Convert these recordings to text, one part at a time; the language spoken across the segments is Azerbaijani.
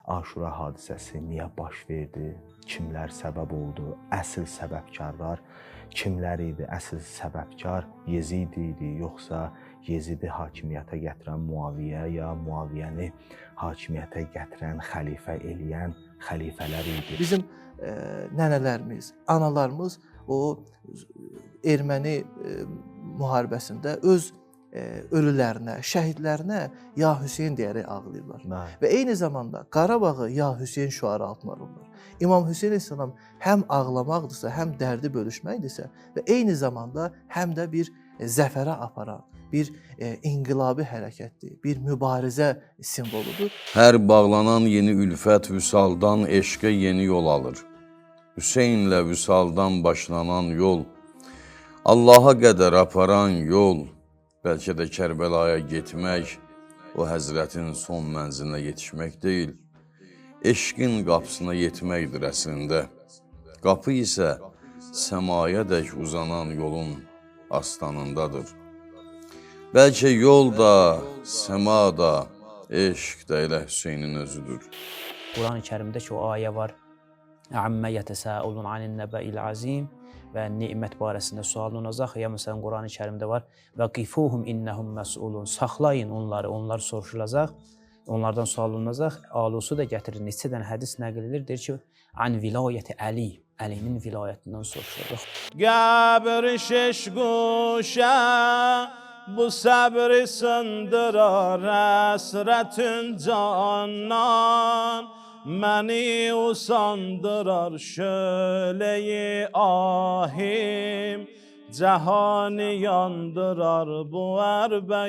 Aşura hadisəsi niyə baş verdi? Kimlər səbəb oldu? Əsl səbəbkarlar kimlər idi? Əsl səbəbkar Yezid idi, yoxsa Yezidi hakimiyyətə gətirən Muaviyə, ya Muaviyəni hakimiyyətə gətirən, xəlifə eləyən xəlifələr idi? Bizim nənələrimiz, analarımız o erməni müharibəsində öz ölülərinə, şəhidlərinə Ya Hüseyn deyərək ağlayırlar. Və eyni zamanda Qarabağı Ya Hüseyn şüarı altına alırlar. İmam Hüseyn əleyhissalam həm ağlamaqdırsa, həm dərdi bölüşməkdirsə və eyni zamanda həm də bir zəfərə aparan, bir inqilabi hərəkətdir, bir mübarizə simvoludur. Hər bağlanan yeni ülfət vüsaldan eşqə yeni yol alır. Hüseynlə vüsaldan başlanan yol, Allaha qədər aparan yol, bəlkə də Kərbəlaya getmək, o həzrətin son mənzilinə yetişmək deyil, eşqin qapısına yetməkdir əslində. Qapı isə səmayədək uzanan yolun astanındadır. Bəlkə yol da, səma da, eşq də elə Hüseynin özüdür. Quran-ı Kərimdə ki, o ayə var. Əmmə yətəsəulun anin nəbəil azim və nemət barəsində sual olacaq. Ya məsələn Quran-ı Kərimdə var. Və qifuhum innəhum məsulun. Saxlayın onları, onlar soruşulacaq. Onlardan sual olunacaq. Alusu da gətirir. Neçə dənə hədis nəql edilir. Deyir ki, an vilayəti Əli. Əlinin vilayətindən soruşulacaq. Qəbr şeş guşə bu səbri sındırar əsrətin candan. Məni usandırar şöleyi ahim, cəhani yandırar bu ərbəyində.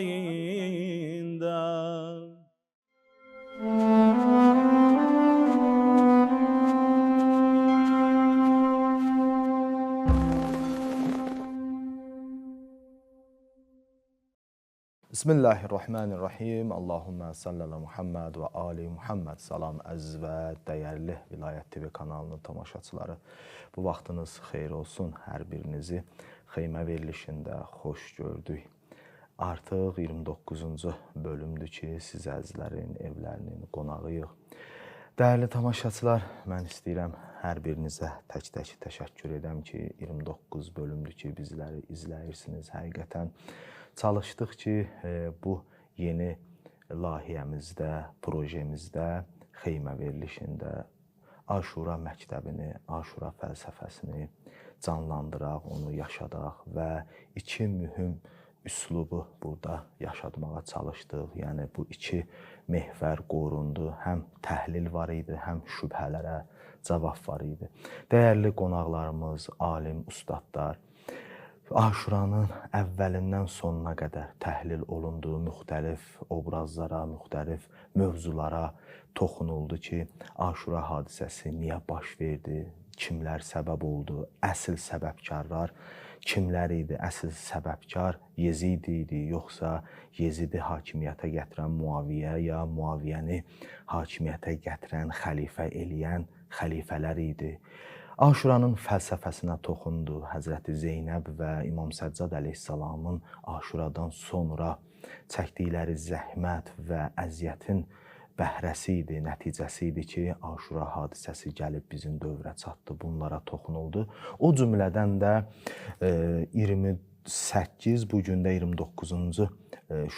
Bismillahirrahmanirrahim. Allahümmə salli ala Muhammed və ali Muhammed. Salam əziz və dəyərli Vilayət TV kanalının tamaşaçıları. Bu vaxtınız xeyir olsun. Hər birinizi xeymə verilişində xoş gördük. Artıq 29-cu bölümdür ki, siz əzizlərin evlərinin qonağıyıq. Dəyərli tamaşaçılar, mən istəyirəm hər birinizə tək-tək təşəkkür edəm ki, 29 bölümdür ki, bizləri izləyirsiniz. Həqiqətən çalışdıq ki, bu yeni layihəmizdə, projemizdə, xeymə verilişində Aşura məktəbini, Aşura fəlsəfəsini canlandıraq, onu yaşadaq və iki mühüm üslubu burada yaşatmağa çalışdıq. Yəni, bu iki mehvər qorundu. Həm təhlil var idi, həm şübhələrə cavab var idi. Dəyərli qonaqlarımız, alim, ustadlar, Aşuranın əvvəlindən sonuna qədər təhlil olunduğu müxtəlif obrazlara, müxtəlif mövzulara toxunuldu ki, Aşura hadisəsi niyə baş verdi, kimlər səbəb oldu, əsl səbəbkarlar kimlər idi? Əsl səbəbkar Yezid idi, yoxsa Yezidi hakimiyyətə gətirən Muaviyə, ya Muaviyəni hakimiyyətə gətirən, xəlifə eləyən xəlifələr idi? Aşuranın fəlsəfəsinə toxundu. Həzrəti Zeynəb və İmam Səccad əleyhissalamın Aşuradan sonra çəkdikləri zəhmət və əziyyətin bəhrəsi idi, nəticəsi idi ki, Aşura hadisəsi gəlib bizim dövrə çatdı, bunlara toxunuldu. O cümlədən də 28, bugün də 29-cu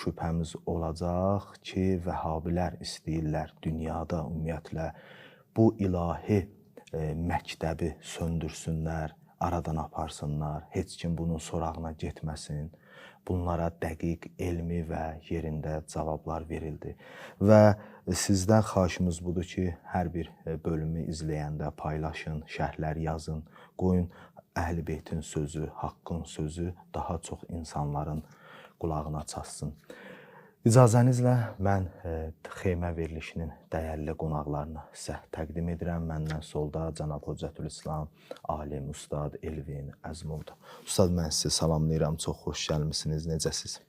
şübhəmiz olacaq ki, vəhabilər istəyirlər dünyada ümumiyyətlə bu ilahi məktəbi söndürsünlər, aradan aparsınlar, heç kim bunun sorağına getməsin. Bunlara dəqiq, elmi və yerində cavablar verildi. Və sizdən xahişimiz budur ki, hər bir bölümü izləyəndə paylaşın, şərhlər yazın, qoyun Əhl-i Beytin sözü, haqqın sözü daha çox insanların qulağına çatsın. İcazənizlə mən xeymə verilişinin dəyərli qonaqlarını sizə təqdim edirəm. Məndən solda cənab Hocətülislam, alim, ustad Elvin Əzmud. Ustad, mən sizi salamlayıram, çox xoş gəlmişsiniz, necəsiz?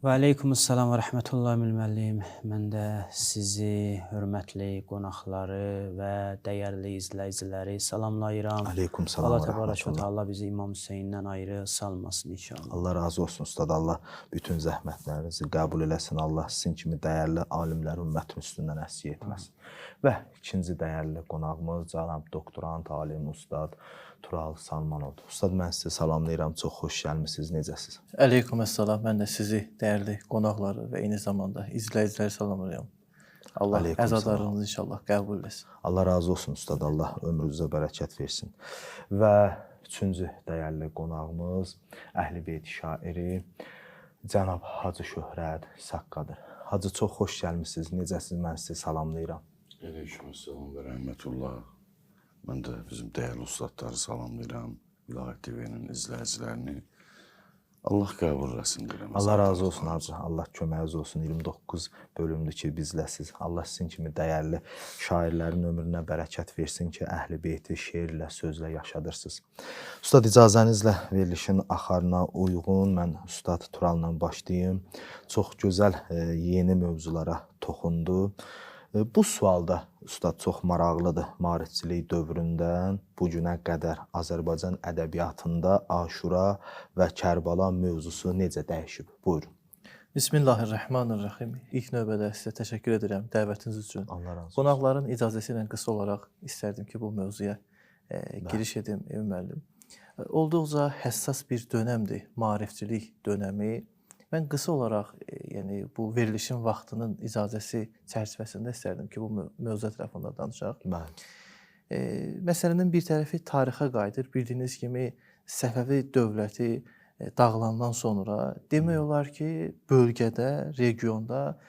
Və aleykumussalam və rəhmətullahi müəllim. Mən də sizi, hörmətli qonaqları və dəyərli izləyiciləri salamlayıram. Aleykümselam Allah və təbarək və rəhmətullah. təala bizi İmam Hüseyndən ayrı salmasın inşallah. Allah razı olsun ustad. Allah bütün zəhmətlərinizi qəbul eləsin. Allah sizin kimi dəyərli alimləri ümmətin üstündən əskiy etməsin. Və ikinci dəyərli qonağımız cənab doktorant, alim, ustad Tural Salmanov. Ustad, mən sizi salamlayıram. Çox xoş gəlmisiniz. Necəsiz? Əleykuməssalam. Mən də sizi, dəyərli qonaqları və eyni zamanda izləyiciləri salamlayıram. Allah Aleykümselam. əzadarınızı inşallah qəbul etsin. Allah razı olsun ustad. Allah ömrünüzə bərəkət versin. Və üçüncü dəyərli qonağımız Əhl-i Beyt şairi cənab Hacı Şöhrət Saqqadır. Hacı, çox xoş gəlmisiniz. Necəsiz? Mən sizi salamlayıram. Aleykümselam və rəhmətullah. Mən də bizim dəyərli ustadları salamlayıram. Vilayət TV-nin izləyicilərini. Allah qəbul etsin. Allah razı olsun Hacı. Allah köməyiniz olsun. 29 bölümdür ki, bizləsiz. Allah sizin kimi dəyərli şairlərin ömrünə bərəkət versin ki, Əhl-i Beyti şeirlə, sözlə yaşadırsınız. Ustad, icazənizlə verilişin axarına uyğun mən Ustad Turalla başlayayım. Çox gözəl yeni mövzulara toxundu. Bu sualda Ustad çox maraqlıdır. Maarifçilik dövründən bu günə qədər Azərbaycan ədəbiyyatında Aşura və Kərbala mövzusu necə dəyişib? Buyurun. Bismillahirrahmanirrahim. İlk növbədə sizə təşəkkür edirəm dəvətiniz üçün. Allah razı olsun. Qonaqların icazəsi ilə qısa olaraq istərdim ki, bu mövzuya giriş edim, Emin müəllim. Olduqca həssas bir dönəmdir maarifçilik dönəmi. Mən qısa olaraq, yəni bu verilişin vaxtının icazəsi çərçivəsində istərdim ki, bu mövzu ətrafında danışaq. Məsələnin bir tərəfi tarixə qayıdır. Bildiyiniz kimi Səfəvi dövləti dağılandan sonra demək olar ki, bölgədə, regionda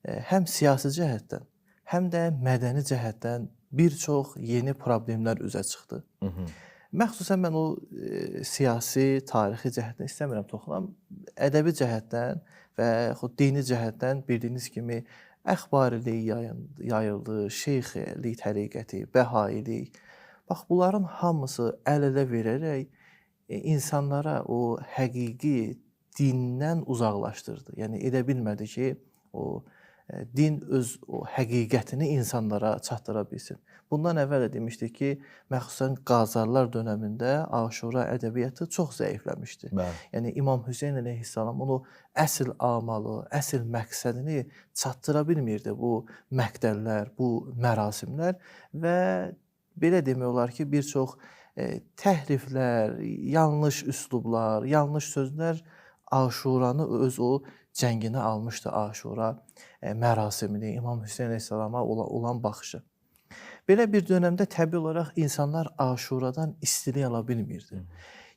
həm siyasi cəhətdən, həm də mədəni cəhətdən bir çox yeni problemlər üzə çıxdı. Məxsusən mən o siyasi, tarixi cəhətdən istəmirəm toxunam. Ədəbi cəhətdən və yaxud dini cəhətdən bildiyiniz kimi əxbarilik yayıldı, şeyxilik təriqəti, bəhailik. Bax, bunların hamısı əl-ələ verərək insanlara o həqiqi dindən uzaqlaşdırdı. Yəni, edə bilmədi ki, o din öz o həqiqətini insanlara çatdıra bilsin. Bundan əvvəl də demişdik ki, məxsusən Qazarlar dönəmində Aşura ədəbiyyatı çox zəifləmişdi. Yəni, İmam Hüseyn əleyhissalam onu əsl amalı, əsl məqsədini çatdıra bilmirdi bu məqdəllər, bu mərasimlər və belə demək olar ki, bir çox təhriflər, yanlış üslublar, yanlış sözlər Aşuranı öz o cənginə almışdı, Aşura mərasimini, İmam Hüseyn əleyhissalama olan baxışı. Belə bir dönəmdə təbii olaraq insanlar Aşuradan istilik ala bilmirdi.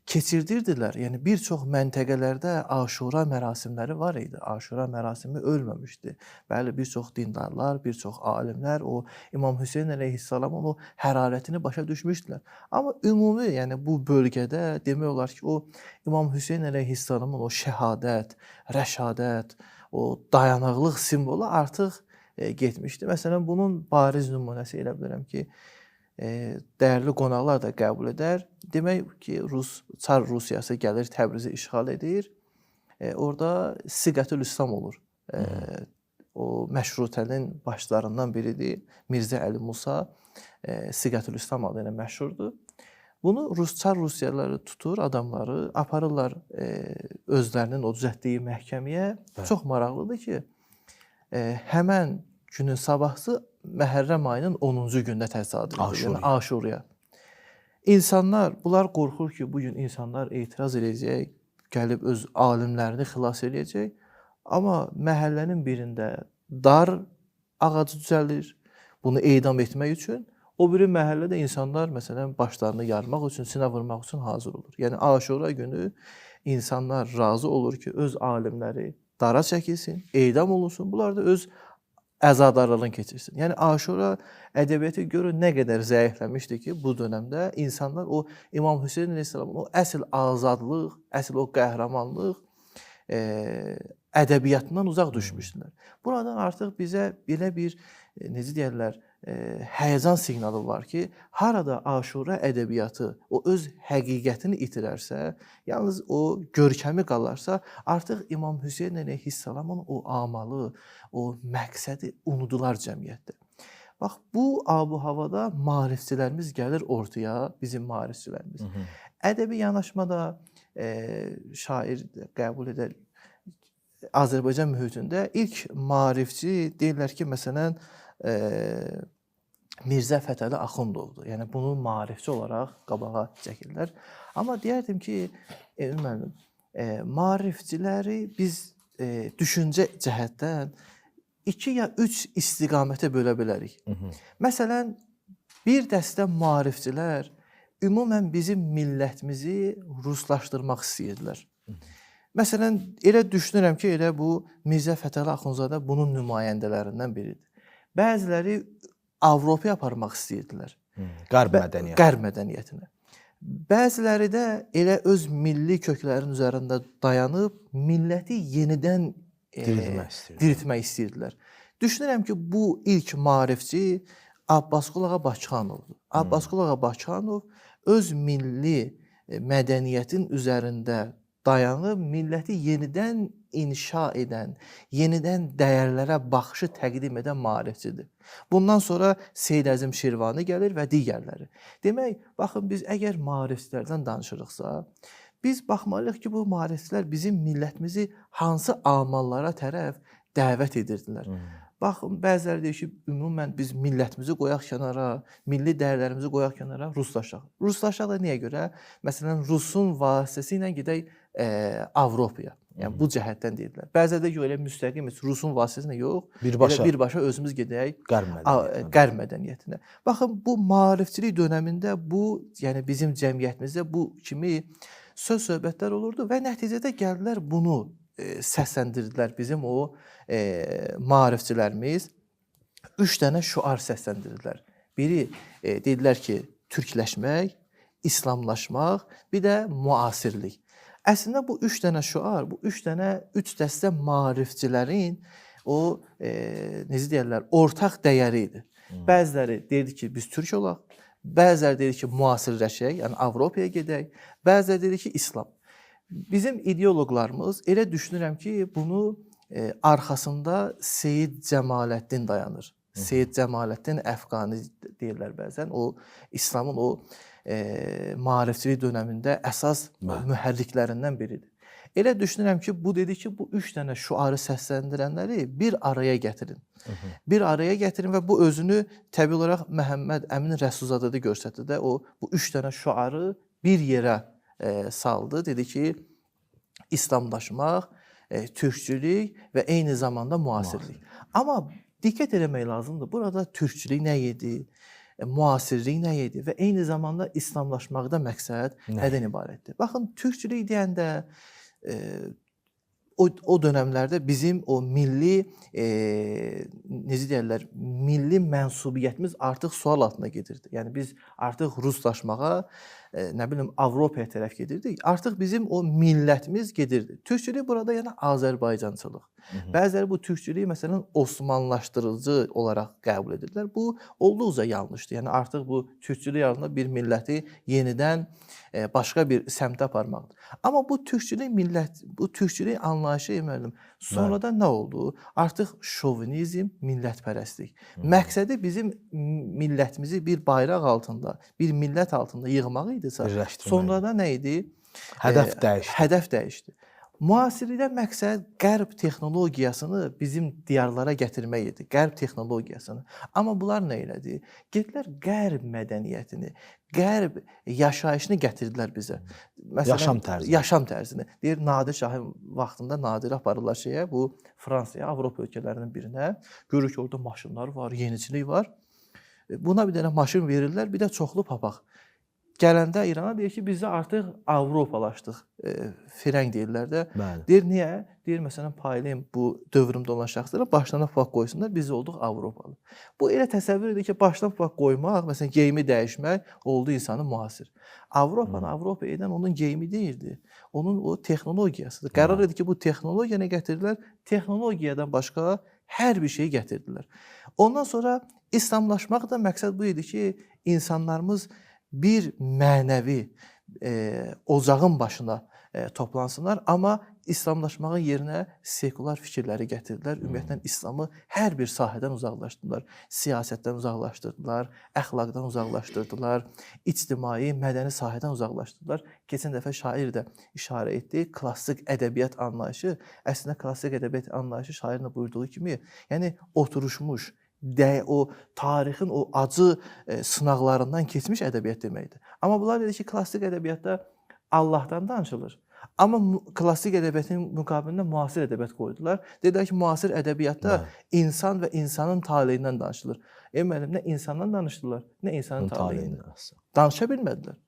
Keçirdirdilər, yəni bir çox məntəqələrdə Aşura mərasimləri var idi. Aşura mərasimi ölməmişdi. Bəli, bir çox dindarlar, bir çox alimlər o İmam Hüseyn əleyhissalamın o hərarətini başa düşmüşdülər. Amma ümumi, yəni bu bölgədə demək olar ki, o İmam Hüseyn əleyhissalamın o şəhadət, rəşadət, o dayanıqlıq simvolu artıq getmişdi. Məsələn, bunun bariz nümunəsi elə bilirəm ki, dəyərli qonaqlar da qəbul edər. Demək ki, Çar Rusiyası gəlir, Təbrizi işğal edir. Orada Siqətül İslam olur. O məşrutənin başlarından biridir. Mirzə Əli Musa Siqətül İslam adı ilə məşhurdur. Bunu Çar Rusiyalıları tutur, adamları aparırlar özlərinin o düzəltdiyi məhkəməyə. Çox maraqlıdır ki, həmən günün sabahsı Məhərrəm ayının 10-cu gündə təsadüf edir, yəni Aşuraya. İnsanlar, bunlar qorxur ki, bugün insanlar etiraz edəcək, gəlib öz alimlərini xilas edəcək. Amma məhəllənin birində dar ağacı düzəlir, bunu edam etmək üçün. O biri məhəllədə insanlar, məsələn, başlarını yarmaq üçün, sinə vurmaq üçün hazır olur. Yəni, Aşura günü insanlar razı olur ki, öz alimləri dara çəkilsin, edam olunsun. Bunlar da öz əzadarlığını keçirsin. Yəni, Aşura ədəbiyyatı görün nə qədər zəifləmişdi ki, bu dönəmdə insanlar o İmam Hüseyn əleyhissalamın o əsl azadlıq, əsl o qəhrəmanlıq ədəbiyyatından uzaq düşmüşdülər. Buradan artıq bizə belə bir, necə deyərlər, həyəcan siqnalı var ki, harada Aşura ədəbiyyatı o öz həqiqətini itirərsə, yalnız o görkəmi qalarsa, artıq İmam Hüseyn əleyhissalamın o amalı, o məqsədi unudular cəmiyyətdə. Bax, bu abu-havada maarifçilərimiz gəlir ortaya, bizim maarifçilərimiz. Ədəbi yanaşmada şair qəbul edər. Azərbaycan mühitində ilk maarifçi deyirlər ki, məsələn, Mirzə Fətəli Axundovdur. Yəni, bunu maarifçi olaraq qabağa çəkirlər. Amma deyərdim ki, müəllim, maarifçiləri biz düşüncə cəhətdən 2 ya 3 istiqamətə bölə bilərik. Məsələn, bir dəstə maarifçilər ümumən bizim millətimizi ruslaşdırmaq istəyirdilər. Məsələn, elə düşünürəm ki, elə bu Mirzə Fətəli Axundzadə bunun nümayəndələrindən biridir. Bəziləri Avropaya aparmaq istəyirdilər. Qərb mədəniyyətinə. Bəziləri də elə öz milli köklərin üzərində dayanıb, milləti yenidən diriltmək istəyirdilər. Düşünürəm ki, bu ilk maarifçi Abbasqulu Ağa Bakıxanovdur. Abbasqulu Ağa Bakıxanov öz milli mədəniyyətin üzərində dayanıb, milləti yenidən inşa edən, yenidən dəyərlərə baxışı təqdim edən maarifçidir. Bundan sonra Seyid Əzim Şirvani gəlir və digərləri. Demək, baxın, biz əgər maarifçilərdən danışırıqsa, biz baxmalıyıq ki, bu maarifçilər bizim millətimizi hansı amallara tərəf dəvət edirdilər. Baxın, bəziləri deyir ki, ümumən biz millətimizi qoyaq kənara, milli dəyərlərimizi qoyaq kənara, ruslaşaq. Ruslaşaq da niyə görə? Məsələn, Rusun vasitəsi ilə gedək Avropaya. Yəni, bu cəhətdən deyirlər. Bəziləri də yox, elə müstəqim, Rusun vasitəsilə yox, birbaşa özümüz gedək Qərb mədəniyyətinə. Baxın, bu maarifçilik dönəmində bu, yəni bizim cəmiyyətimizdə bu kimi söz-söhbətlər olurdu və nəticədə gəldilər bunu səsləndirdilər bizim o maarifçilərimiz. 3 dənə şüar səsləndirdilər. Biri dedilər ki, türkləşmək, İslamlaşmaq, bir də müasirlik. Əslində bu 3 dənə şüar, bu 3 dəstə maarifçilərin o, necə deyərlər, ortaq dəyəri idi. Bəziləri deyirdi ki, biz türk olaq, bəziləri deyirdi ki, müasirləşək, yəni Avropaya gedək, bəziləri deyirdi ki, İslam. Bizim ideoloqlarımız elə düşünürəm ki, bunu arxasında Seyid Cəmaləddin dayanır. Seyid Cəmaləddin Əfqani deyirlər bəzən. O, İslamın o maarifçilik dönəmində əsas mühərriklərindən biridir. Elə düşünürəm ki, bu dedi ki, bu 3 dənə şüarı səsləndirənləri bir araya gətirin. Bir araya gətirin və bu özünü təbii olaraq Məhəmməd Əmin Rəsulzadədə göstərdi də. O, bu 3 dənə şüarı bir yerə saldı. Dedi ki, İslamlaşmaq, türkçülük və eyni zamanda müasirlik. Amma diqqət eləmək lazımdır. Burada türkçülük nə idi? Müasirlik nə idi və eyni zamanda İslamlaşmaqda məqsəd nədən ibarətdir? Baxın, türkçülük deyəndə o dönəmlərdə bizim o milli, necə deyərlər, milli mənsubiyyətimiz artıq sual altına gedirdi. Yəni biz artıq ruslaşmağa, nə bilim, Avropaya tərəf gedirdik. Artıq bizim o millətimiz gedirdi. Türkçülük burada yəni Azərbaycançılıq. Bəziləri bu türkçülüyü məsələn Osmanlaşdırıcı olaraq qəbul edirlər. Bu olduqca yanlışdır. Yəni artıq bu türkçülük yanında bir milləti yenidən başqa bir səmtə aparmaqdır. Amma bu türkçülük anlayışı müəllim, sonradan nə oldu? Artıq şovinizm, millətpərəstlik. Məqsədi bizim millətimizi bir bayraq altında, bir millət altında yığmaq idisə, sonradan nə idi? Hədəf dəyişdi. Müasirlikdə məqsəd qərb texnologiyasını bizim diyarlara gətirmək idi, qərb texnologiyasını. Amma bunlar nə elədi? Getdilər qərb mədəniyyətini, qərb yaşayışını gətirdilər bizə. Məsələn, yaşam tərzini. Deyir, Nadir Şahın vaxtında Nadiri aparırlar bu Fransaya, Avropa ölkələrinin birinə. Görür ki, orada maşınlar var, yeniçilik var. Buna bir dənə maşın verirlər, bir də çoxlu papaq. Gələndə İrana deyir ki, biz də artıq Avropalaşdıq. Firəng deyirlər də. Deyir, niyə? Deyir, məsələn, paylayın bu dövrümdə olan şəxslərə başlarına papaq qoysunlar, biz olduq Avropalı. Bu elə təsəvvür edir ki, başına papaq qoymaq, məsələn, geyimi dəyişmək oldu insanın müasir. Avropanı Avropa edən onun geyimi deyirdi. Onun o texnologiyasıdır. Qərar edir ki, bu texnologiyanı gətirdilər, texnologiyadan başqa hər bir şeyi gətirdilər. Ondan sonra İslamlaşmaq da məqsəd bu idi ki, insanlarımız bir mənəvi ocağın başına toplansınlar, amma İslamlaşmağın yerinə sekular fikirləri gətirdilər. Ümumiyyətlə İslamı hər bir sahədən uzaqlaşdırdılar. Siyasətdən uzaqlaşdırdılar, əxlaqdan uzaqlaşdırdılar, ictimai, mədəni sahədən uzaqlaşdırdılar. Keçən dəfə şair də işarə etdi. Klassik ədəbiyyat anlayışı, əslində klassik ədəbiyyat anlayışı şairin də buyurduğu kimi, yəni oturuşmuş, o tarixin o acı sınaqlarından keçmiş ədəbiyyat deməkdir. Amma bunlar dedi ki, klassik ədəbiyyatda Allahdan danışılır. Amma klassik ədəbiyyatın müqabilində müasir ədəbiyyat qoydular. Dedilər ki, müasir ədəbiyyatda insan və insanın taleyindən danışılır. Müəllim, nə insandan danışdılar, nə insanın taleyindən. Danışa bilmədilər.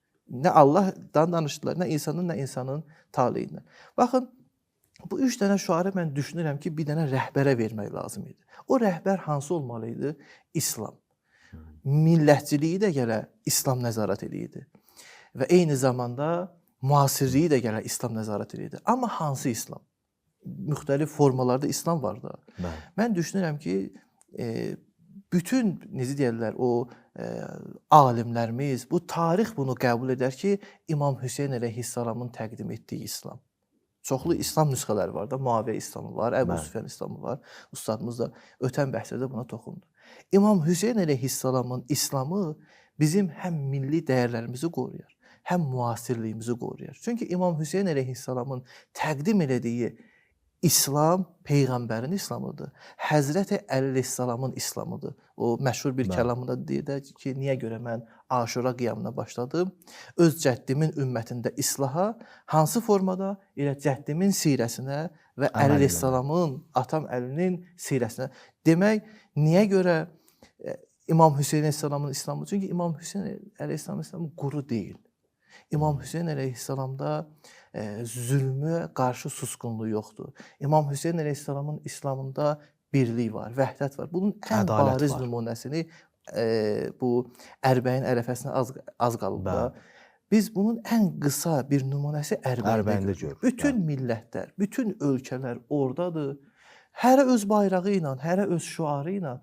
Nə Allahdan danışdılar, nə insanın taleyindən. Baxın, bu 3 dənə şüarı mən düşünürəm ki, bir dənə rəhbərə vermək lazım idi. O rəhbər hansı olmalı idi? İslam. Millətçiliyi də gələ İslam nəzarət edirdi. Və eyni zamanda müasirliyi də gələ İslam nəzarət edirdi. Amma hansı İslam? Müxtəlif formalarda İslam var da. Mən düşünürəm ki, bütün, necə deyirlər, o alimlərimiz, bu tarix bunu qəbul edər ki, İmam Hüseyn əleyhissalamın təqdim etdiyi İslam. Çoxlu İslam nüsxələri var da, Muaviyyə İslamı var, Əbu Süfyan İslamı var. Ustadımız da ötən bəhslərdə buna toxundu. İmam Hüseyn əleyhissalamın İslamı bizim həm milli dəyərlərimizi qoruyar, həm müasirliyimizi qoruyar. Çünki İmam Hüseyn əleyhissalamın təqdim elədiyi İslam Peyğəmbərin İslamıdır. Həzrəti Əli əleyhissalamın İslamıdır. O məşhur bir kəlamında deyir ki, niyə görə mən Aşura qiyamına başladım? Öz cəddimin ümmətində islaha, hansı formada? Elə cəddimin sirəsinə və Əli əleyhissalamın, atam Əlinin sirəsinə. Demək, niyə görə İmam Hüseyn əleyhissalamın İslamı? Çünki İmam Hüseyn əleyhissalamın İslamı quru deyil. İmam Hüseyn əleyhissalamda zülmə qarşı susqunluğu yoxdur. İmam Hüseyn əleyhissalamın İslamında birlik var, vəhdət var. Bunun ən bariz nümunəsini bu Ərbəyin ərəfəsinə az qalıb da. Biz bunun ən qısa bir nümunəsi Ərbəyində görürük. Bütün millətlər, bütün ölkələr oradadır. Hərə öz bayrağı ilə, hərə öz şüarı ilə,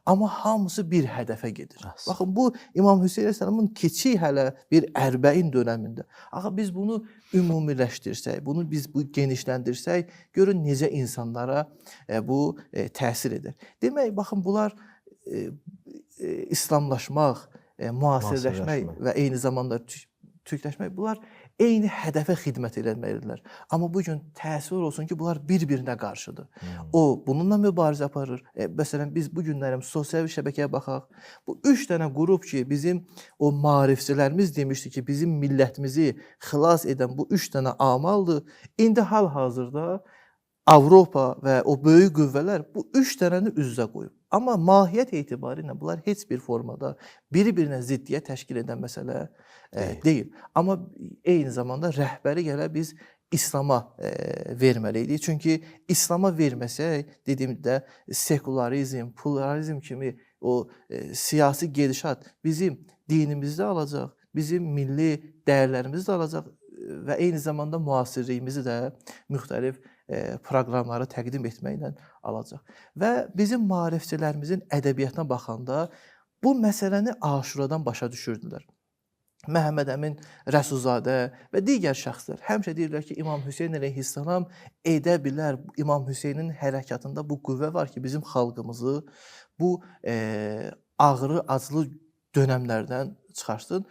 amma hamısı bir hədəfə gedir. Baxın, bu İmam Hüseyn əleyhissalamın keçi hələ bir Ərbəin dönəmində. Axı biz bunu ümumiləşdirsək, bunu biz genişləndirsək, görün necə insanlara bu təsir edir. Demək, baxın, bunlar İslamlaşmaq, müasirləşmək və eyni zamanda türkləşmək, bunlar eyni hədəfə xidmət edilməlidirlər. Amma bugün təəssüf olsun ki, bunlar bir-birinə qarşıdır. O, bununla mübarizə aparır. Məsələn, biz bu günlərim sosial şəbəkəyə baxaq. Bu 3 dənə qrup ki, bizim o maarifçilərimiz demişdi ki, bizim millətimizi xilas edən bu 3 dənə amaldır. İndi hal-hazırda Avropa və o böyük qüvvələr bu 3 dənəni üz-üzə qoyub. Amma mahiyyət etibari ilə bunlar heç bir formada bir-birinə ziddiyyət təşkil edən məsələ deyil. Amma eyni zamanda rəhbəri gələ biz İslama verməliydik. Çünki İslama verməsək, dediyimdə sekularizm, pluralizm kimi o siyasi gedişat bizim dinimizi də alacaq, bizim milli dəyərlərimizi də alacaq və eyni zamanda müasirliyimizi də müxtəlif proqramları təqdim etməklə alacaq. Və bizim maarifçilərimizin ədəbiyyatına baxanda bu məsələni Aşuradan başa düşürdülər. Məhəmməd Əmin Rəsulzadə və digər şəxslər həmişə deyirlər ki, İmam Hüseyn əleyhissalam edə bilər. İmam Hüseynin hərəkatında bu qüvvə var ki, bizim xalqımızı bu ağrı, acılı dönəmlərdən çıxarsın.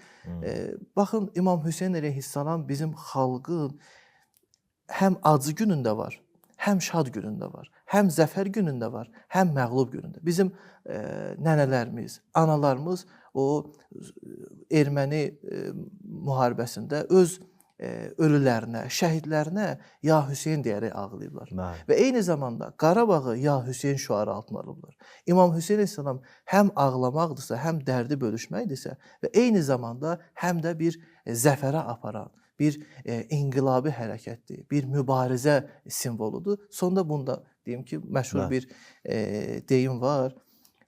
Baxın, İmam Hüseyn əleyhissalam bizim xalqın həm acı günündə var, həm şad günündə var, həm zəfər günündə var, həm məğlub günündə. Bizim nənələrimiz, analarımız o erməni müharibəsində öz ölülərinə, şəhidlərinə Ya Hüseyn deyərək ağlayıblar. Və eyni zamanda Qarabağı Ya Hüseyn şüarı altına alıblar. İmam Hüseyn əleyhissalam həm ağlamaqdırsa, həm dərdi bölüşməkdirsə və eyni zamanda həm də bir zəfərə aparan, bir inqilabi hərəkətdir, bir mübarizə simvoludur. Sonda bunda deyim ki, məşhur bir deyim var.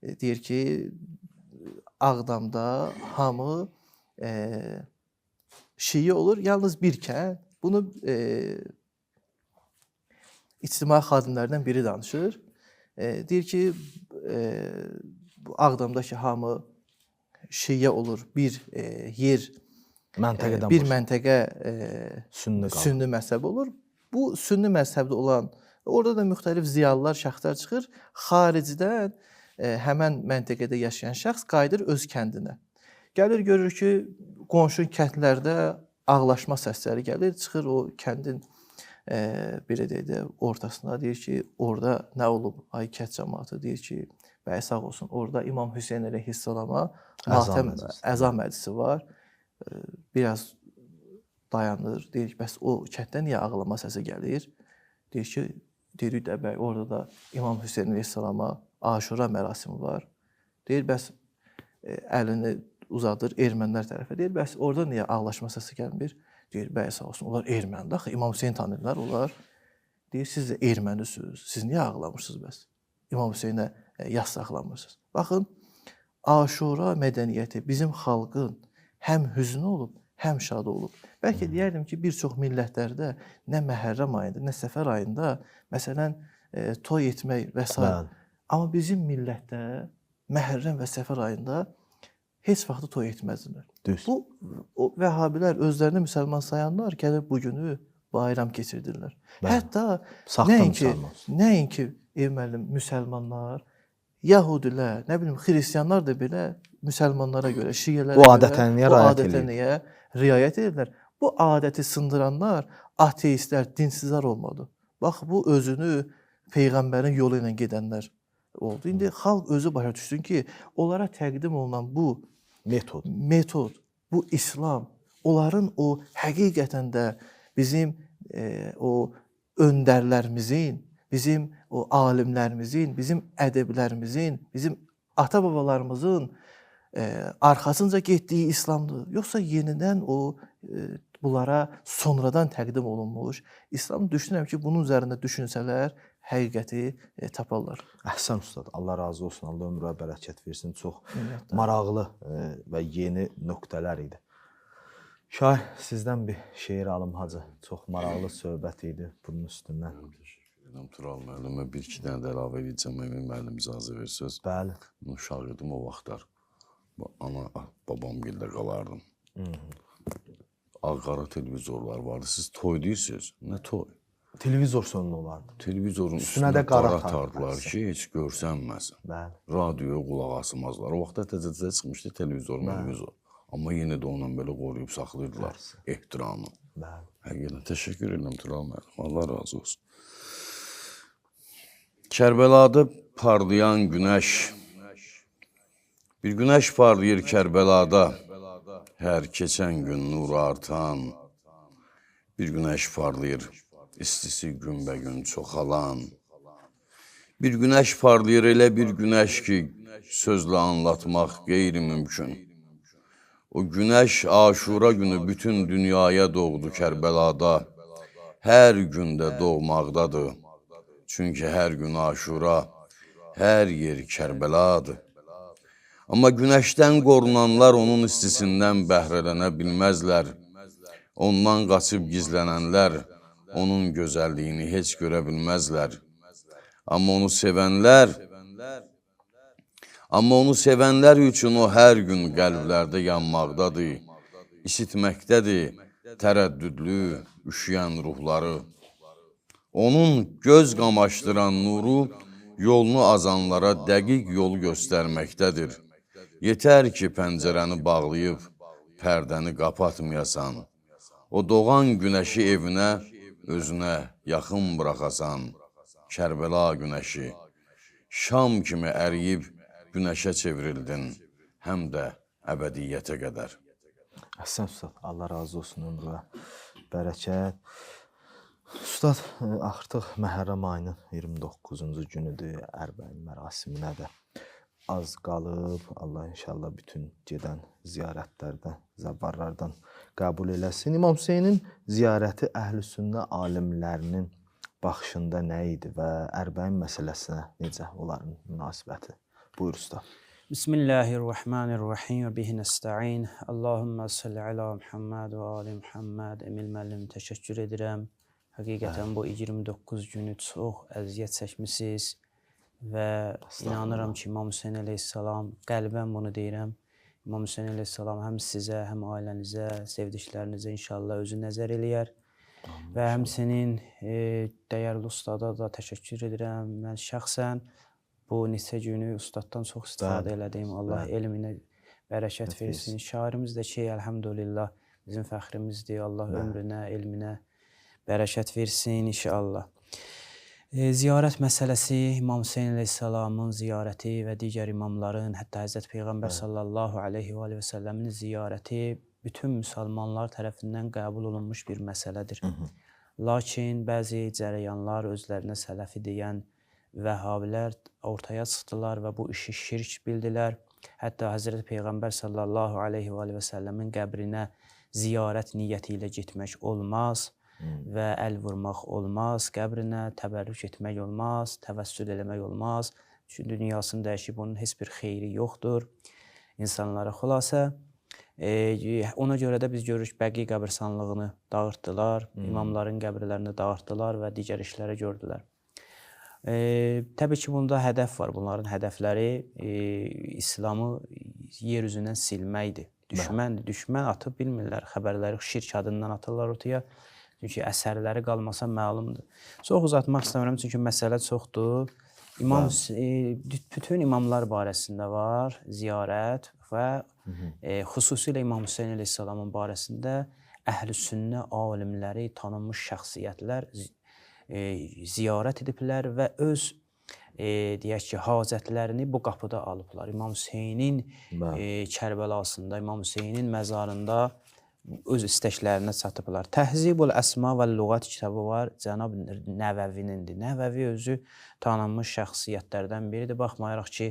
Deyir ki, Ağdamda hamı Şii olur, yalnız bir kənd. Bunu ictimai xadimlərdən biri danışır. Deyir ki, bu Ağdamdakı hamı Şiə olur, bir yer, Məntəqədən bir başqa. məntəqə Sünni qalır. sünni məzhəbi olur. Bu sünni məzhəbdə olan, orada da müxtəlif ziyalılar, şəxslər çıxır. Xaricdən həmən məntəqədə yaşayan şəxs qayıdır öz kəndinə. Gəlir görür ki, qonşu kəndlərdə ağlaşma səsləri gəlir, çıxır o kəndin belə deyək də ortasına, deyir ki, orada nə olub? Ay kənd cəmaatı deyir ki, bəy sağ olsun, orada İmam Hüseyn əleyhissalama matəm əza məclisi var. Biraz dayanır, deyir ki, bəs o kənddən niyə ağlama səsi gəlir? Deyir ki, deyirik də bəy, orada da İmam Hüseyn əleyhissalama Aşura mərasimi var. Deyir, bəs əlini uzadır ermənilər tərəfə. Deyir, bəs orada niyə ağlaşma səsi gəlmir? Deyir, bəy sağ olsun, onlar ermənidir. Axı İmam Hüseyn tanıyırlar onlar. Deyir, siz də ermənisiniz, siz niyə ağlamırsınız bəs? İmam Hüseynə yas saxlamırsınız. Baxın, Aşura mədəniyyəti bizim xalqın həm hüznü olub, həm şadı olub. Bəlkə deyərdim ki, bir çox millətlərdə nə Məhərrəm ayında, nə Səfər ayında məsələn toy etmək və s. Amma bizim millətdə Məhərrəm və Səfər ayında heç vaxtı toy etməzdilər. Düz. Bu Vəhabilər özlərini müsəlman sayanlar gəlir bu günü bayram keçirdirlər. Hətta nəinki müsəlmanlar, Yahudilər, nə bilim xristianlar da belə müsəlmanlara görə, şiələrə görə o adətənliyə riayət edirlər. Bu adəti sındıranlar ateistlər, dinsizlər olmadı. Bax, bu özünü Peyğəmbərin yolu ilə gedənlər oldu. İndi xalq özü başa düşsün ki, onlara təqdim olunan bu metod, bu İslam, onların o həqiqətən də bizim o öndərlərimizin, bizim o alimlərimizin, bizim ədəblərimizin, bizim ata-babalarımızın arxasınca getdiyi İslamdır. Yoxsa yenidən o bunlara sonradan təqdim olunmuş İslam, düşünürəm ki, bunun üzərində düşünsələr həqiqəti taparlar. Əhsən ustad, Allah razı olsun, Allah ömrə bərəkət versin. Çox maraqlı və yeni nöqtələr idi. Şah, sizdən bir şeir alım hacı. Çox maraqlı söhbət idi bunun üstündən. Tural müəllimə bir-iki dənə də əlavə edəcəm, Emin müəllim icazə versəz. Bəli. Uşaq idim o vaxtlar. Ana, babam gildə qalardım. Ağ-qara televizorlar vardı. Siz toy deyirsiniz. Nə toy? Televizor sonunda olardı. Televizorun üstünə də qara atardılar ki, heç görsənməsin. Bəli. Radioya qulaq asmazlar. O vaxtda təzə çıxmışdı televizor. Amma yenə də onunla belə qoruyub saxlayırdılar ehtiramı. Bəli. Həqiqətən təşəkkür edirəm Tural müəllim. Allah razı olsun. Kərbəlada parlayan günəş. Bir günəş parlayır Kərbəlada. Hər keçən gün nur artan. Bir günəş parlayır, istisi günbəgün çoxalan. Bir günəş parlayır, elə bir günəş ki, sözlə anlatmaq qeyri-mümkün. O günəş Aşura günü bütün dünyaya doğdu Kərbəlada. Hər gündə doğmaqdadır. Çünki hər gün Aşura, hər yer Kərbəladır. Amma günəşdən qorunanlar onun istisindən bəhrələnə bilməzlər. Ondan qaçıb gizlənənlər onun gözəlliyini heç görə bilməzlər. Amma onu sevənlər üçün o hər gün qəlblərdə yanmaqdadır. İşitməkdədir tərəddüdlü, üşüyən ruhları. Onun göz qamaşdıran nuru yolunu azanlara dəqiq yol göstərməkdədir. Yetər ki, pəncərəni bağlayıb, pərdəni qapatmayasan. O doğan günəşi evinə, özünə yaxın buraxasan. Kərbəla günəşi, şam kimi əriyib günəşə çevrildin, həm də əbədiyyətə qədər. Əhsən ustad, Allah razı olsun ömrə bərəkət. Ustad, artıq Məhərrəm ayının 29-cu günüdür, Ərbəyin mərasiminə də az qalıb. Allah inşallah bütün gedən ziyarətlərdən, zəvvarlardan qəbul eləsin. İmam Hüseynin ziyarəti əhl-i-sünnə alimlərinin baxışında nə idi və Ərbəyin məsələsinə necə onların münasibəti? Buyur usta. Bismillahirrahmanirrahim və bihi nəstəin. Allahümmə salli alə Muhammed və ali Muhammed. Emil müəllim, təşəkkür edirəm. Həqiqətən bu 29 günü çox əziyyət çəkmişsiniz. və inanıram ki, İmam Hüseyn əleyhissalam, qəlbən bunu deyirəm, İmam Hüseyn əleyhissalam həm sizə, həm ailənizə, sevdiklərinizə inşallah özü nəzər eləyər. Və həmçinin dəyərli ustada da təşəkkür edirəm. Mən şəxsən bu neçə günü ustaddan çox istifadə elədim. Allah elminə bərəkət versin. Şairimiz də ki, əlhəmdülillah bizim fəxrimizdir. Allah ömrünə, elminə bərəkət versin inşallah. Ziyarət məsələsi, İmam Hüseyn əleyhissalamın ziyarəti və digər imamların, hətta Həzrət Peyğəmbər sallallahu aleyhi və səlləmin ziyarəti bütün müsəlmanlar tərəfindən qəbul olunmuş bir məsələdir. Lakin bəzi cərəyanlar özlərinə sələfi deyən vəhhabilər ortaya çıxdılar və bu işi şirk bildilər. Hətta Həzrət Peyğəmbər sallallahu aleyhi və səlləmin qəbrinə ziyarət niyyəti ilə getmək olmaz və əl vurmaq olmaz, qəbrinə təbərrük etmək olmaz, təvəssül eləmək olmaz. Çünki dünyasını dəyişib, onun heç bir xeyri yoxdur insanlara. Xülasə, ona görə də biz görürük Bəqi qəbirstanlığını dağıtdılar, imamların qəbirlərini dağıtdılar və digər işlərə gördülər. Təbii ki, bunda hədəf var. Bunların hədəfləri İslamı yer üzündən silməkdir. Düşməndir. Düşmən atıb bilmirlər. Xəbərləri şirk adından atırlar ortaya. Çünki əsərləri qalmasa məlumdur. Çox uzatmaq istəmirəm, çünki məsələ çoxdur. Bütün imamlar barəsində var ziyarət və xüsusilə İmam Hüseyn əleyhissalamın barəsində əhl-i sünnə alimləri, tanınmış şəxsiyyətlər ziyarət ediblər və öz deyək ki, hacətlərini bu qapıda alıblar. İmam Hüseynin Kərbəlasında, İmam Hüseynin məzarında öz istəklərinə çatıblar. Təhzibul Əsma və Lüğət kitabı var, Cənab Nəvəvinindir. Nəvəvi özü tanınmış şəxsiyyətlərdən biridir. Baxmayaraq ki,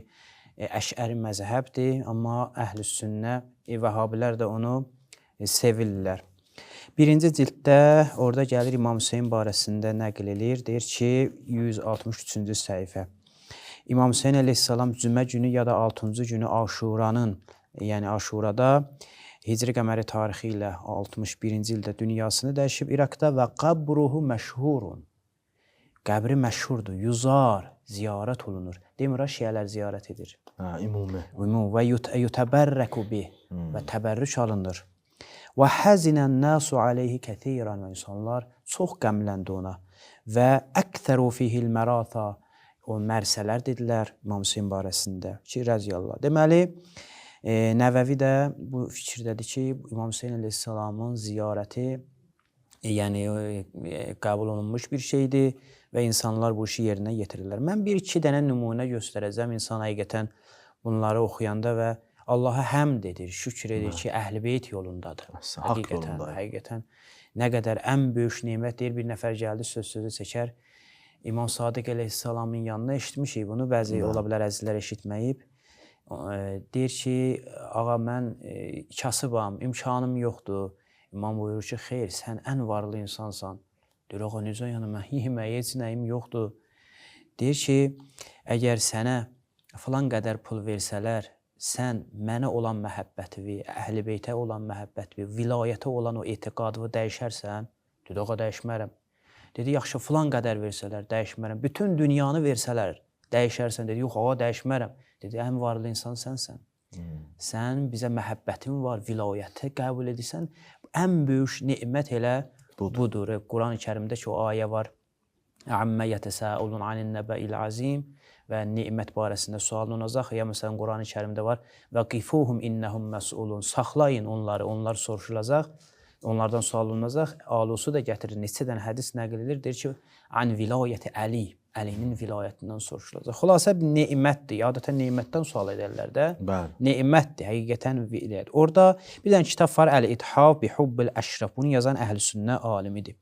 Əşəri məzhəbdir, amma əhl-i sünnə, vəhhabilər də onu sevirlər. Birinci cilddə orada gəlir İmam Hüseyn barəsində nəql edir. Deyir ki, 163-cü səhifə. İmam Hüseyn əleyhissalam cümə günü ya da 6-cı günü Aşuranın, yəni Aşurada Hicri qəməri tarixi ilə 61-ci ildə dünyasını dəyişib İraqda və qabruhu məşhurun. Qəbri məşhurdur, yuzar, ziyarət olunur. Demir, şiyələr ziyarət edir. Ümumi. Və yutəbərrəku bih və təbərrük alınır. Və həzinən nəsu aleyhi kəthirən və insanlar çox qəmləndi ona. Və əktəru fihil mərata, o mərsələr dedilər İmam Hüseyn barəsində ki, rəziyallah. Deməli, Nəvəvi də bu fikirdədir ki, İmam Hüseyn əleyhissalamın ziyarəti yəni qəbul olunmuş bir şeydir və insanlar bu işi yerinə yetirirlər. Mən bir-iki dənə nümunə göstərəcəm. İnsan həqiqətən bunları oxuyanda və Allaha həmd edir, şükür edir ki, Əhl-i Beyt yolundadır. Həqiqətən nə qədər ən böyük nemət deyir, bir nəfər gəldi, söz-sözü çəkər. İmam Sadiq əleyhissalamın yanına eşitmişik bunu, bəzi ola bilər əzizlər eşitməyib. Deyir ki, ağa mən kasıbam, imkanım yoxdur. İmam buyurur ki, xeyr, sən ən varlı insansan. Deyir, ağa necə yəni, mən yeməyə heç nəyim yoxdur. Deyir ki, əgər sənə filan qədər pul versələr, sən mənə olan məhəbbətivi, Əhl-i Beytə olan məhəbbətivi, vilayətə olan o etiqadını dəyişərsən, dedi, ağa dəyişmərəm. Dedi, yaxşı, filan qədər versələr, dəyişmərəm. Bütün dünyanı versələr, dəyişərsən. Dedi, yox, ağa dəyişmərəm. Dedi, ən varlı insan sənsən. Sən bizə məhəbbətin var, vilayəti qəbul edirsən. Ən böyük nemət elə budur. Quran-ı Kərimdə ki, o ayə var. Əmmə yətəsəulun anin nəbəil azim və nemət barəsində sualın olacaq. Ya məsələn, Quran-ı Kərimdə var. Və qifuhum innəhum məsulun. Saxlayın onları, onlar soruşulacaq. Onlardan sual olunacaq. Alusu da gətirir. Neçə dənə hədis nəql edilir. Deyir ki, an vilayəti Əli. Əlinin vilayətindən soruşulacaq. Xülasə bir nemətdir. Adətən nemətdən sual edərlər də. Nemətdir, həqiqətən vilayət. Orada bir dənə kitab var, Əl-İthaf bi hubbil əşraf. Bunu yazan Əhl-i Sünnə alimidir.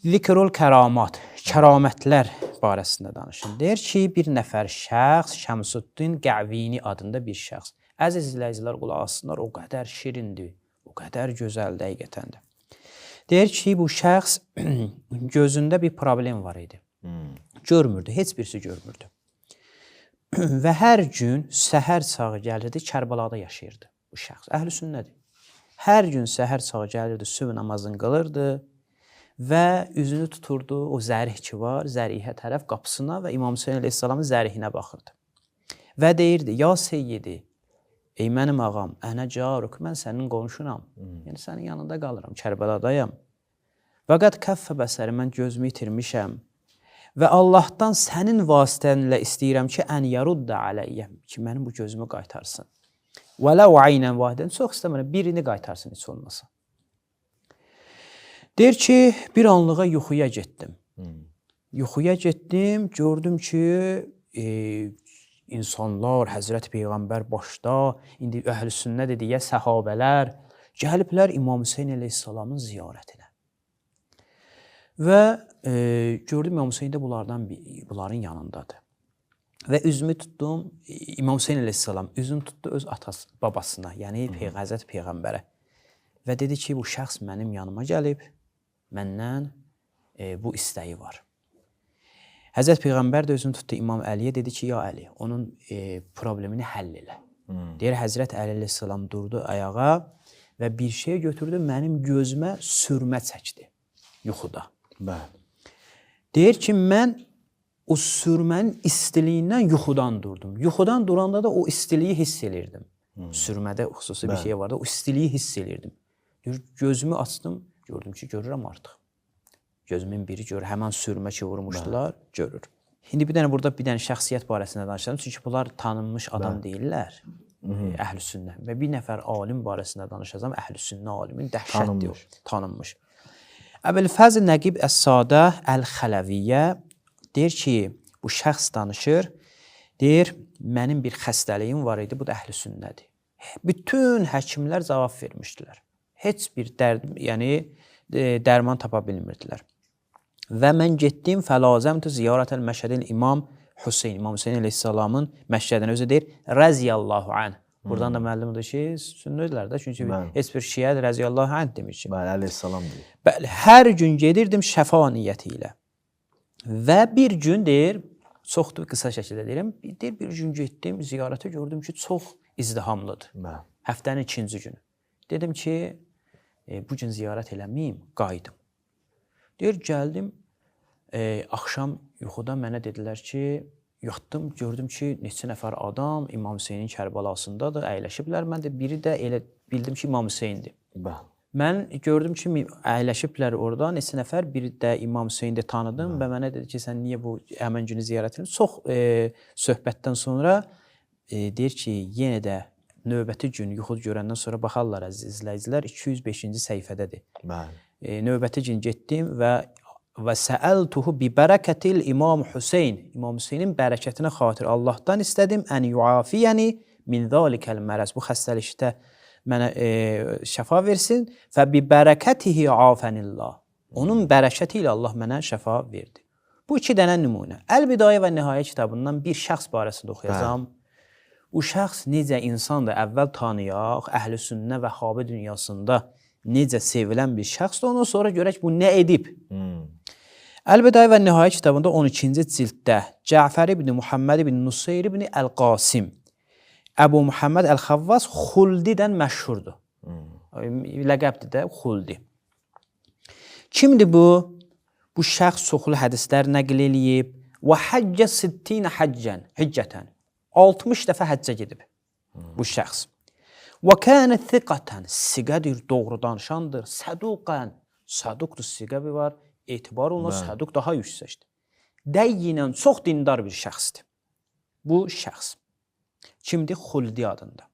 Zikrul kəramat, kəramətlər barəsində danışın. Deyir ki, bir nəfər şəxs, Şəmsuddin Qəvini adında bir şəxs. Əziz izləyicilər, qulaq assınlar, o qədər şirindir, o qədər gözəldir həqiqətən də. Deyir ki, bu şəxs gözündə bir problem var idi. Görmürdü, heç birisi görmürdü. Və hər gün səhər çağı gəlirdi, Kərbəlada yaşayırdı bu şəxs. Əhl-i sünnədir. Hər gün səhər çağı gəlirdi, sübh namazını qılırdı və üzünü tuturdu o zərih ki var, zərihə tərəf qapısına və İmam Hüseyn əleyhissalamın zərihinə baxırdı. Və deyirdi: "Ya Seyyidi, ey mənim ağam, ənə caruk, mən sənin qonşunam. Yəni sənin yanında qalıram, Kərbəladayam. Fəqət kəffə bəsəri, mən gözümü itirmişəm. Və Allahdan sənin vasitənlə istəyirəm ki, ən yarudda ələyyəm, ki, mənim bu gözümü qaytarsın. Və ləv aynən vahidən, çox istəmirəm, birini qaytarsın heç olmasa." Deyir ki, bir anlığa yuxuya getdim. Yuxuya getdim, gördüm ki, insanlar, Həzrət Peyğəmbər başda, indi əhl-i sünnə dediyə səhabələr gəliblər İmam Hüseyn əleyhissalamın ziyarətinə. Və gördüm İmam Hüseyn də bunların yanındadır. Və üzümü tutdum, İmam Hüseyn əleyhissalam üzünü tutdu öz atası, babasına, yəni Həzrət Peyğəmbərə. Və dedi ki, bu şəxs mənim yanıma gəlib, məndən bu istəyi var. Həzrət Peyğəmbər də özünü tutdu İmam Əliyə, dedi ki, ya Əli, onun problemini həll elə. Deyir, Həzrət Əli əleyhissalam durdu ayağa və bir şey götürdü, mənim gözümə sürmə çəkdi yuxuda. Deyir ki, mən o sürmənin istiliyindən yuxudan durdum. Yuxudan duranda da o istiliyi hiss elirdim. Sürmədə xüsusi bir şey vardı, o istiliyi hiss elirdim. Deyir, gözümü açdım, gördüm ki, görürəm artıq. Gözümün biri görür, həmən sürmə ki vurmuşdular, görür. İndi bir dənə şəxsiyyət barəsində danışalım, çünki bunlar tanınmış adam deyirlər, əhl-i sünnə. Və bir nəfər alim barəsində danışacağım, əhl-i sünnə alimin dəhşətdir o, tanınmış. Əbülfəzl Nəqib Əs-Sadə Əl-Xələviyyə deyir ki, bu şəxs danışır, deyir, mənim bir xəstəliyim var idi, bu da əhl-i sünnədir. Bütün həkimlər cavab vermişdilər. Heç bir dərman tapa bilmirdilər. Və mən getdim, fəlazəmtü ziyarətəl məşədil İmam Hüseyn, İmam Hüseyn əleyhissalamın məşədini özü deyir, rəziyallahu anh. Buradan da məlumdur ki, sünnədirlər də, çünki heç bir şiə rəziyallahu anh demir ki. Bəli, əleyhissalam deyir. Bəli, hər gün gedirdim şəfa niyyəti ilə. Və bir gün deyir, çoxdur, qısa şəkildə deyirəm, deyir, bir gün getdim, ziyarətə gördüm ki, çox izdihamlıdır. Həftənin 2-ci günü. Dedim ki, bu gün ziyarət eləməyim, qayıdım. Deyir, gəldim, axşam yuxuda mənə dedilər ki, yatdım, gördüm ki, neçə nəfər adam İmam Hüseynin Kərbəlasındadır, əyləşiblər. Mən də biri də elə bildim ki, İmam Hüseyndir. Mən gördüm ki, əyləşiblər orada, neçə nəfər, biri də İmam Hüseyni tanıdım və mənə dedi ki, sən niyə bu həmən günü ziyarət edin? Çox söhbətdən sonra deyir ki, yenə də növbəti gün yuxu görəndən sonra baxarlar əziz izləyicilər, 205-ci səhifədədir. Növbəti gün getdim və səəltuhu bi bərəkətil İmam Hüseyn, İmam Hüseynin bərəkətinə xatir Allahdan istədim, ən yuafiyəni min zalikəl mərəz, bu xəstəlikdə mənə şəfa versin və bi bərəkətihi afənillah, onun bərəkəti ilə Allah mənə şəfa verdi. Bu iki dənə nümunə. Əl-Bidayə və Nihayə kitabından bir şəxs barəsində oxuyacağım. Bu şəxs necə insandır, əvvəl tanıyaq, əhl-i sünnə və Vəhabi dünyasında necə sevilən bir şəxsdir, ondan sonra görək bu nə edib. Əl-Bidayə və Nihayə kitabında 12-ci cilddə Cəfər ibn Muhammed ibn Nusayr ibn Əl-Qasim, Əbu Muhammed Əl-Xavvas Xuldidən məşhurdur. Ləqəbdir də Xuldi. Kimdir bu? Bu şəxs çoxlu hədislər nəql eləyib. Və həccə sittinə hiccətən. 60 dəfə həccə gedib bu şəxs. Və kənə thiqətən, siqədir, doğru danışandır. Səduqən, səduqdur, siqəbi var. Etibar olunur, səduq daha yüksəkdir. Dəyyinən, çox dindar bir şəxsdir. Bu şəxs. Kimdir? Xuldi adında.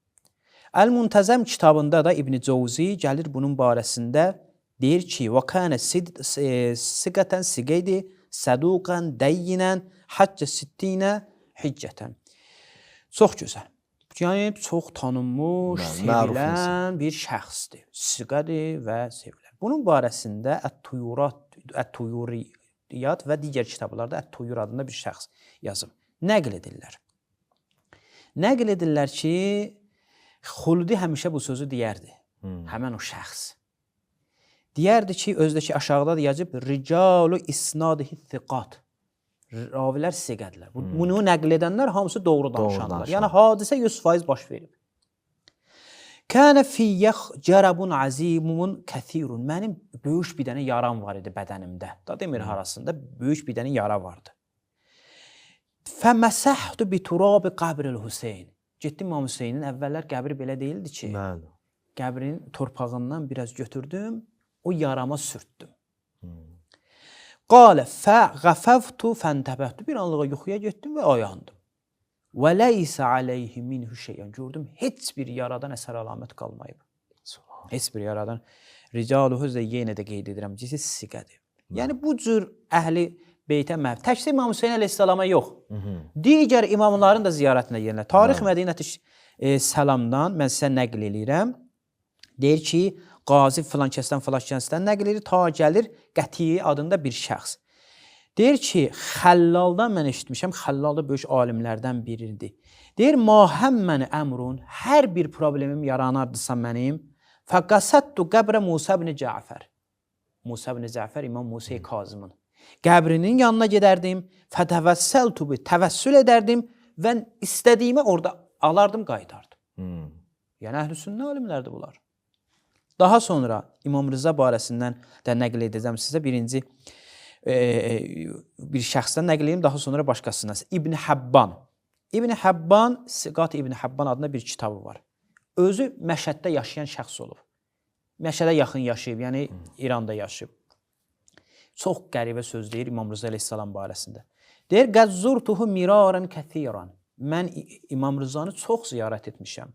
Əl-Muntəzəm kitabında da İbn Cəvzi gəlir bunun barəsində, deyir ki, və kənə siqətən, siqəydi, səduqən, dəyyinən, həccə sittinə, hiccətən. Çox gözəl. Yəni, çox tanınmış, sevilən bir şəxsdir. Siqədir və sevilən. Bunun barəsində Ət-Tuyuriyat və digər kitablarda Ət-Tuyur adında bir şəxs yazıb. Nəql edirlər. Nəql edirlər ki, Xuldi həmişə bu sözü deyərdi. Həmən o şəxs. Deyərdi ki, özdəki aşağıda deyəcib, Ricalu isnadihi thiqat. Ravilər siqədlər. Bunu nəql edənlər hamısı doğru danışanlar. Yəni, hadisə 100% baş verib. Kənə fiyyə cərabun azimun kəthirun. Mənim böyük bir dənə yaram var idi bədənimdə. Da demir harasında böyük bir dənə yara vardı. Fəməsəhdu bi turabi qabril Hüseyn. Getdim İmam Hüseynin, əvvəllər qəbri belə deyildi ki, Bəli. qəbrin torpağından biraz götürdüm, o yarama sürtdüm. Qalə fəğəfəvtu fəntəbəhtu. Bir anlığa yuxuya getdim və oyandım. Və leysə aleyhi minhu şeyən. Gördüm, heç bir yaradan əsər əlamət qalmayıb. Heç bir yaradan. Ricaluhu da yenə də qeyd edirəm ki, siqədir. Yəni bu cür əhli beytə məhv. Təkcə İmam Hüseyin əleyhissalama yox. Digər imamların da ziyarətinə yerinə. Tarix Mədinəti Səlamdan mən sizə nəql eləyirəm. Deyir ki, Qazi filan kəsdən filan kəsdən nəql edir, ta gəlir Qətiyi adında bir şəxs. Deyir ki, Xəllaldan mən eşitmişəm, Xəllal da böyük alimlərdən biridir. Deyir, mahəmməni əmrun, hər bir problemim yaranardısa mənim, fəqasəttu qəbrə Musa ibn Cəfər. Musa ibn Cəfər, İmam Musa Kazımın. Qəbrinin yanına gedərdim, fətəvəssəltu bi, təvəssül edərdim və istədiyimi orada alardım, qaytardım. Yəni, əhl-i-sünnə alimlərdir bunlar. Daha sonra İmam Rıza barəsindən də nəql edəcəm sizə. Birinci bir şəxsdən nəql edeyim, daha sonra başqasından. İbn Həbban. İbn Həbban, Siqat İbn Həbban adında bir kitabı var. Özü Məşəddə yaşayan şəxs olub. Məşədə yaxın yaşayıb, yəni İranda yaşayıb. Çox qəribə söz deyir İmam Rıza əleyhissalam barəsində. Deyir, qəzzurtuhu miraran kəthiran. Mən İmam Rızanı çox ziyarət etmişəm.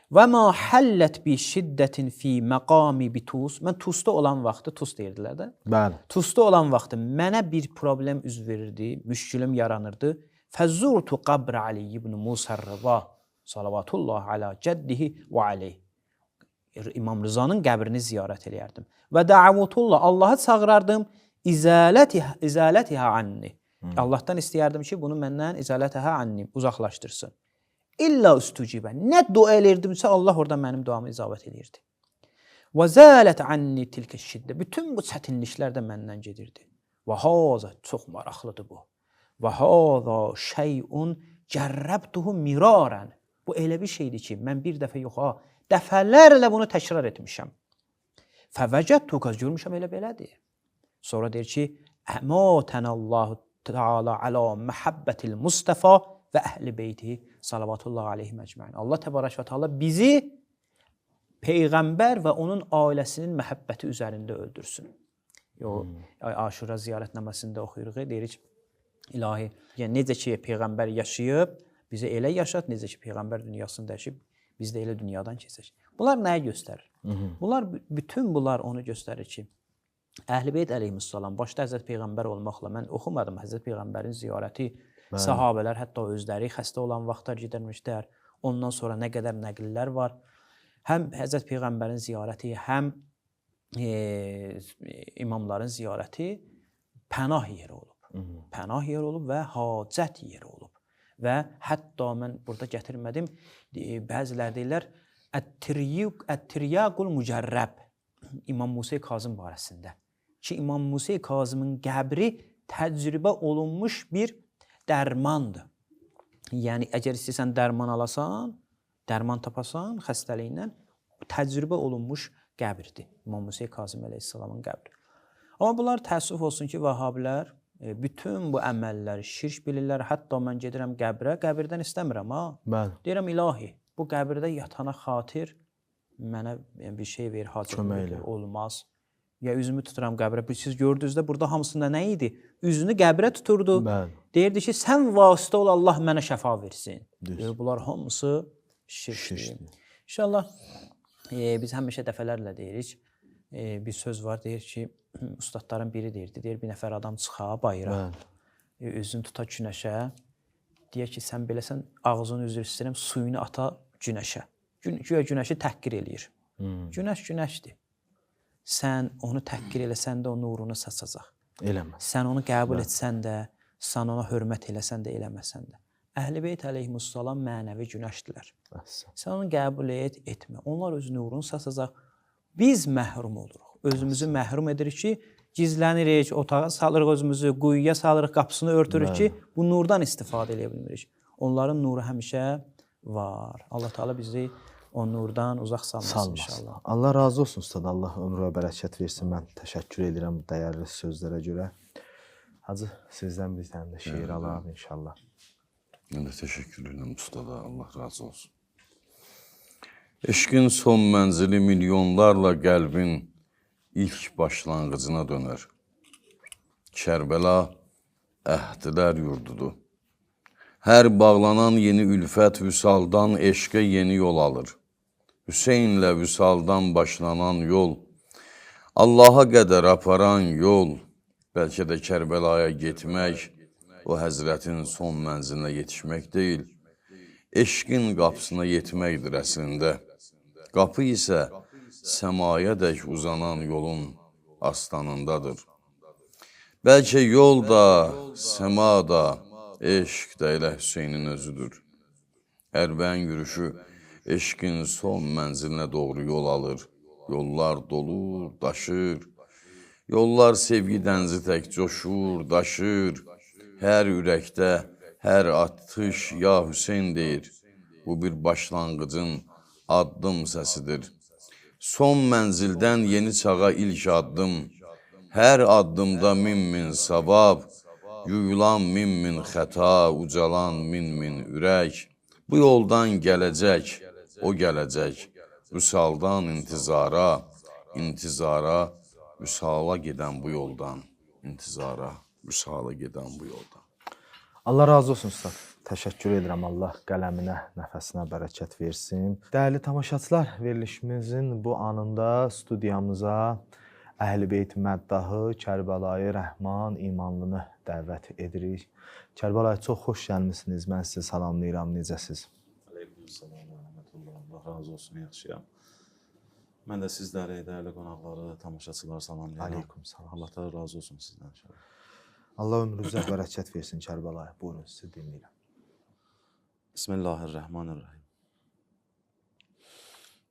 Və ma həllət bi şiddətin fi məqami bi Tus. Mən Tusda olan vaxtı, Tus deyirdilər də. Bəli. Tusda olan vaxtı mənə bir problem üz verirdi, müşkülüm yaranırdı. Fəzzurtu qabr Ali ibn Musa Rıza salavatullah ala cəddihi və aleyh. İmam Rızanın qəbrini ziyarət eləyərdim. Və dəavutullah, Allahı çağırardım, izalətihə anni. Allahdan istəyərdim ki, bunu məndən izalətəhə anni, uzaqlaşdırsın. İlla üstücibə. Nə dua elirdimsə, Allah orada mənim duamı icabət eləyirdi. Və zələt anni tilkə şiddə. Bütün bu çətinliklər də məndən gedirdi. Və haza, çox maraqlıdır bu. Və haza şeyun cərrəbtuhu mirarən. Bu elə bir şeydir ki, mən bir dəfə yox, dəfələrlə bunu təkrar etmişəm. Fəvəcəttu, qaz görmüşəm, elə belədir. Sonra deyir ki, əmətənəllahu Teala alə məhəbbətil Mustafa və əhl-i beyti salavatullah aleyhi məcməin. Allah təbarək və teala bizi Peyğəmbər və onun ailəsinin məhəbbəti üzərində öldürsün. Aşura ziyarətnaməsində oxuyuruq, deyirik, ilahi, yəni necə ki Peyğəmbər yaşayıb, bizə elə yaşat, necə ki Peyğəmbər dünyasında yaşayıb, biz də elə dünyadan keçək. Bunlar nəyə göstərir? Bütün bunlar onu göstərir ki, Əhl-i Beyt əleyhissalam, başda Həzrət Peyğəmbər olmaqla, mən oxumadım Həzrət Peyğəmbərin ziyarəti, sahabələr hətta özləri xəstə olan vaxtlar gedərmişlər, ondan sonra nə qədər nəqllər var. Həm Həzrət Peyğəmbərin ziyarəti, həm imamların ziyarəti pənah yeri olub. Pənah yeri olub və hacət yeri olub. Və hətta mən burada gətirmədim, bəzilər deyirlər, Ət-Tiryaqul Mücərrəb, İmam Musa Kazım barəsində. Ki, İmam Musa Kazımın qəbri təcrübə olunmuş bir dərmandır. Yəni, əgər istəyirsən dərman alasan, dərman tapasan xəstəliyindən, təcrübə olunmuş qəbirdir. İmam Musa Kazım əleyhissalamın qəbri. Amma bunlar təəssüf olsun ki, Vahabilər bütün bu əməlləri şirk bilirlər. Hətta mən gedirəm qəbrə, qəbirdən istəmirəm. Deyirəm, ilahi, bu qəbirdə yatana xatir mənə bir şey ver, hacət olmaz. Ya üzümü tuturam qəbrə. Siz gördünüz də burada hamısında nə idi? Üzünü qəbrə tuturdu. Deyirdi ki, sən vasitə ol, Allah mənə şəfa versin. Bunlar hamısı şirkdir. İnşallah biz həmişə dəfələrlə deyirik. Bir söz var, deyir ki, ustadların biri deyirdi. Deyir, bir nəfər adam çıxa bayıra, üzünü tuta günəşə. Deyir ki, sən beləsən, ağzını üzr istəyirəm, suyunu ata günəşə. Güya günəşi təhqir eləyir. Günəş günəşdir. Sən onu təhqir eləsən də o nurunu saçacaq. Eləməz. Sən onu qəbul etsən də, sən ona hörmət eləsən də, eləməsən də. Əhl-i Beyt əleyhissalam mənəvi günəşdilər. Sən onu qəbul et, etmə. Onlar öz nurunu saçacaq. Biz məhrum oluruq. Özümüzü məhrum edirik ki, gizlənirik, otağa salırıq özümüzü, quyuya salırıq, qapısını örtürük ki, bu nurdan istifadə edə bilmirik. Onların nuru həmişə var. Allah Teala bizi o nurdan uzaq salmasın Salmasın. inşallah. Allah razı olsun ustad. Allah ömrə bərəkət versin. Mən təşəkkür edirəm bu dəyərli sözlərə görə. Hacı, sizdən bir dənə də şeir alalım inşallah. Mən də təşəkkür edirəm ustada. Allah razı olsun. Eşqin son mənzili milyonlarla qəlbin ilk başlanğıcına dönər. Kərbəla əhdlər yurdudur. Hər bağlanan yeni ülfət vüsaldan eşqə yeni yol alır. Hüseynlə vüsaldan başlanan yol, Allaha qədər aparan yol, bəlkə də Kərbəlaya getmək, o həzrətin son mənzilinə yetişmək deyil, eşqin qapısına yetməkdir əslində. Qapı isə səmayədək uzanan yolun astanındadır. Bəlkə yol da, səma da, eşq də elə Hüseynin özüdür. Ərbəyin yürüşü eşqin son mənzilinə doğru yol alır. Yollar dolur, daşır. Yollar sevgi dənzi tək coşur, daşır. Hər ürəkdə, hər atış ya Hüseyn deyir. Bu bir başlanğıcın addım səsidir. Son mənzildən yeni çağa ilk addım. Hər addımda min savab. Yuyulan min xəta, ucalan min ürək. Bu yoldan gələcək, o gələcək. Vüsaldan intizara, intizara, vüsala gedən bu yoldan. İntizara, vüsala gedən bu yoldan. Allah razı olsun ustad. Təşəkkür edirəm. Allah qələminə, nəfəsinə bərəkət versin. Dəyərli tamaşaçılar, verilişimizin bu anında studiyamıza Əhl-i Beyt məddahı Kərbəlayı Rəhman İmanlını dəvət edirik. Kərbəlayı, çox xoş gəlmisiniz. Mən sizi salamlayıram. Necəsiz? Aleykümselam və rəhmətullah. Allah razı olsun, yaxşıyam. Mən də sizləri, dəyərli qonaqları, tamaşaçıları salamlayıram. Aleykümselam. Allah da razı olsun sizdən. Allah ömrünüzə bərəkət versin Kərbəlayı. Buyurun, sizi dinləyirəm. Bismillahirrahmanirrahim.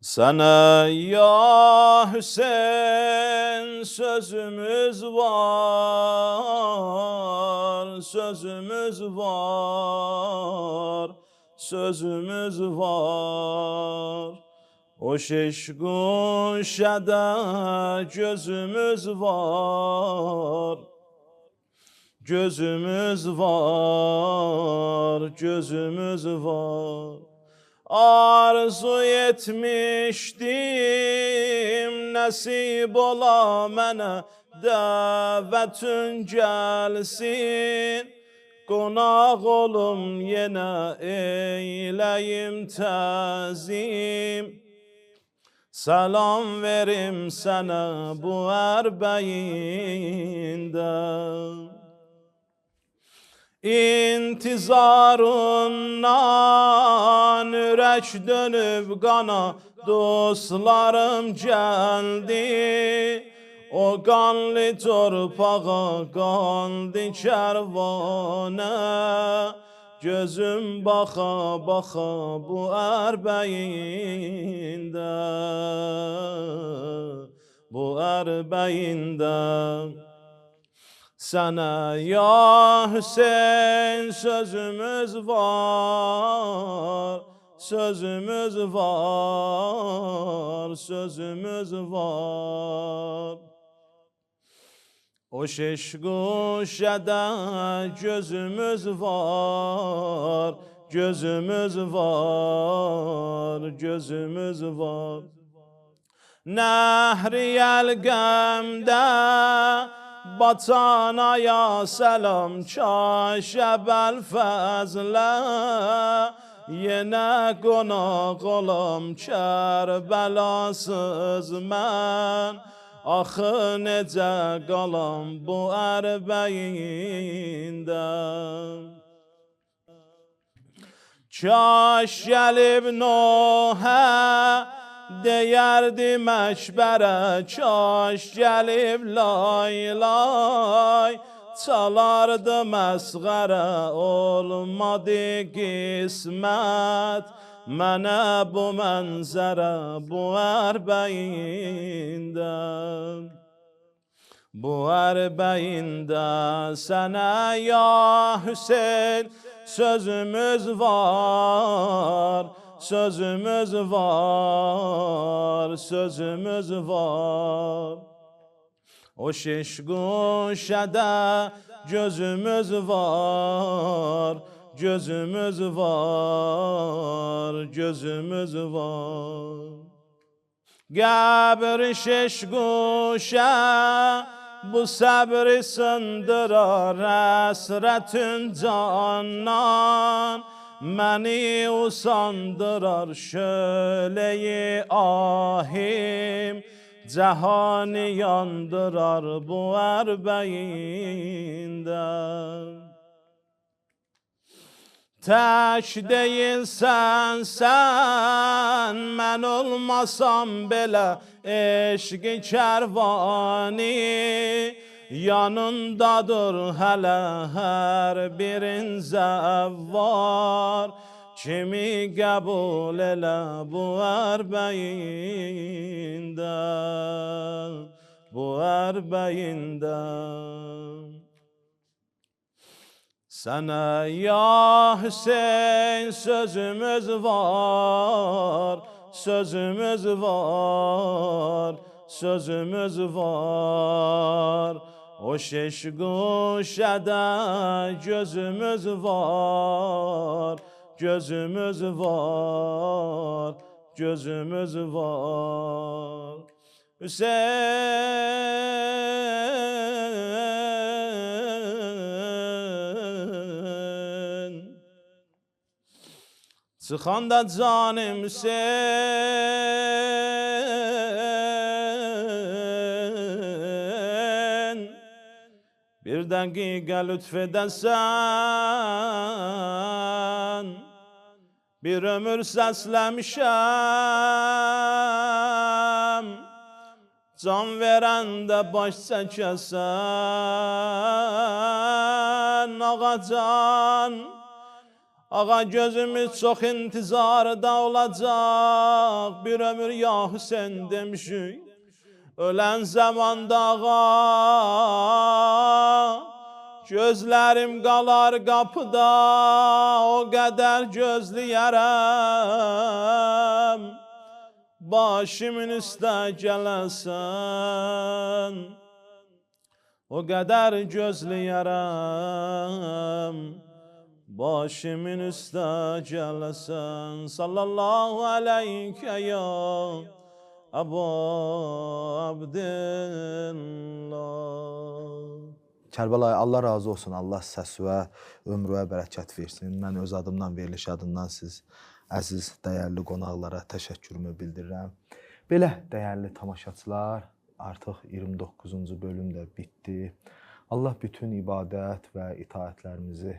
Sana ya Hüseyin sözümüz var, sözümüz var, sözümüz var. O şeş guşada gözümüz var, gözümüz var, gözümüz var. Arzu etmişdim nasip ola mənə dəvətün gəlsin. Qonaq olum yenə eyləyim təzim. Salam verim sənə bu ərbəyində. İntizarından ürək dönüb qana, dostlarım gəldi. O qanlı torpağa, qanlı kərvana, gözüm baxa baxa bu ərbəyində, bu ərbəyində. Sana ya Hüseyin sözümüz var, sözümüz var, sözümüz var. O şeş guşada gözümüz var, gözümüz var, gözümüz var. Nəhriyəl qəmdə batanaya selam, Kaşəbəl fəzlə yenə qonaq olam, Kərbəlasız mən axı necə qalam bu ərbəyində. Kaş gəlib Nuhə deyərdi məkbərə, kaş gəlib lay lay çalardı məsğərə. Olmadı qismət mənə bu mənzərə bu ərbəyində, bu ərbəyində. Sənə ya Hüseyin sözümüz var, sözümüz var, sözümüz var. O şiş guşede gözümüz var, gözümüz var, gözümüz var. Qəbr şiş guşe bu sabri sındırar hasretin candan. Məni usandırar şöleyi ahim, Cəhani yandırar bu ərbəyindən. Tək deyilsən sən, mən olmasam belə eşqi kərvani, yanındadır hələ hər birin zəvvar, kimi qəbul elə bu ərbəyindən, bu ərbəyindən. Sənə ya Hüseyin sözümüz var, sözümüz var, sözümüz var. O şeş guşede gözümüz var, gözümüz var, gözümüz var. Hüseyin Çıxanda canım Hüseyin, bir dəqiqə lütf edəsən, bir ömür səsləmişəm, can verəndə baş çəkəsən, ağacan. Ağa gözümüz çok intizarda olacak, bir ömür ya Hüseyin demişik. Ölen zamanda ağa, gözlerim qalar kapıda, o kadar gözləyərəm. Başımın üstə gələsən, o kadar gözləyərəm. Başımın üstə gələsən, sallallahu aleyke ya Əbu Abdillah. Kərbəlayı, Allah razı olsun. Allah səsvə, ömrüvə bərəkət versin. Mən öz adımdan, veriliş adından siz əziz, dəyərli qonaqlara təşəkkürümü bildirirəm. Belə, dəyərli tamaşaçılar, artıq 29-cu bölüm də bitdi. Allah bütün ibadət və itaətlərimizi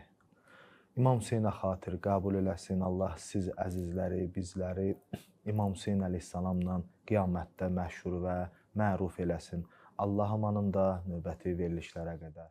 İmam Hüseynə xatir qəbul eləsin. Allah siz əzizləri, bizləri İmam Hüseyn əleyhissalamla qiyamətdə məşhur və məruf eləsin. Allah amanında növbəti verilişlərə qədər.